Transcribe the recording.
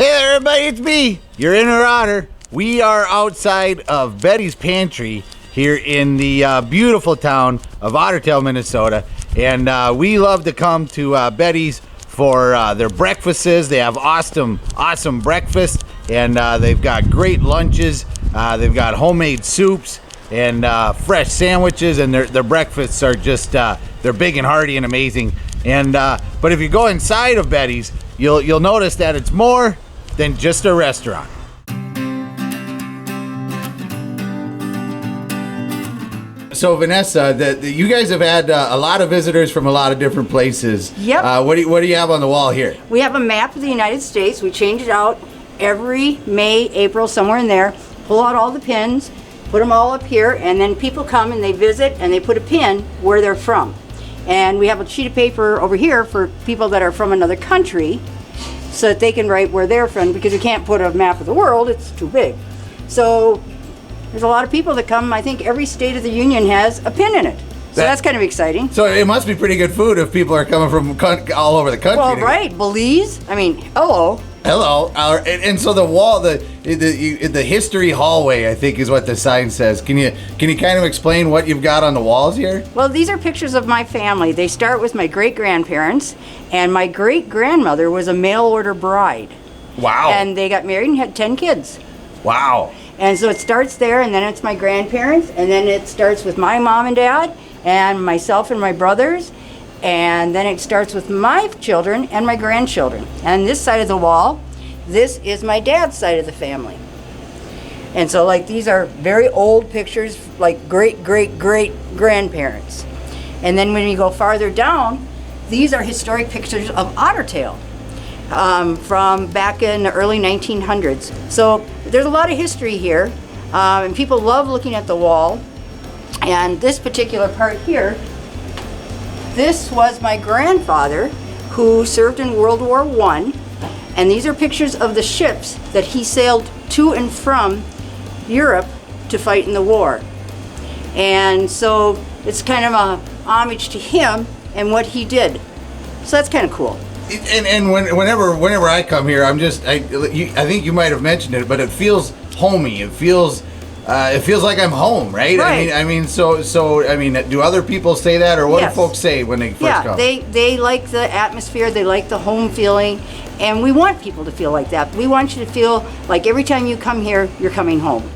Hey there, everybody, it's me, your inner otter. We are outside of Betty's Pantry here in the beautiful town of Ottertail, Minnesota. And we love to come to Betty's for their breakfasts. They have awesome breakfast, and they've got great lunches. They've got homemade soups and fresh sandwiches, and their breakfasts are just, they're big and hearty and amazing. And but if you go inside of Betty's, you'll notice that it's more than just a restaurant. So Vanessa, you guys have had a lot of visitors from a lot of different places. Yep. What do you have on the wall here? We have a map of the United States. We change it out every May, April, somewhere in there. Pull out all the pins, put them all up here, and then people come and they visit and they put a pin where they're from. And we have a sheet of paper over here for people that are from another country so that they can write where they're from, because we can't put a map of the world, it's too big. So there's a lot of people that come. I think every state of the union has a pin in it. So that's kind of exciting. So it must be pretty good food if people are coming from all over the country. Well, right, Belize. I mean, hello. Hello. And so the wall, the history hallway, I think is what the sign says. Can you kind of explain what you've got on the walls here? Well, these are pictures of my family. They start with my great-grandparents, and my great-grandmother was a mail-order bride. Wow. And they got married and had 10 kids. Wow. And so it starts there, and then it's my grandparents, and then it starts with my mom and dad, and myself and my brothers, and then it starts with my children and my grandchildren. And this side of the wall, this is my dad's side of the family. And so like these are very old pictures, like great-great-great-grandparents. And then when you go farther down, these are historic pictures of Ottertail from back in the early 1900s. So there's a lot of history here, and people love looking at the wall. And this particular part here, this was my grandfather who served in World War I, and these are pictures of the ships that he sailed to and from Europe to fight in the war. And so it's kind of a homage to him and what he did. So that's kind of cool. And whenever I come here, I think you might have mentioned it, but it feels homey. It feels like I'm home, right? Right. I mean, do other people say that, or what do folks say when they first come? Yeah, they like the atmosphere, they like the home feeling, and we want people to feel like that. We want you to feel like every time you come here, you're coming home.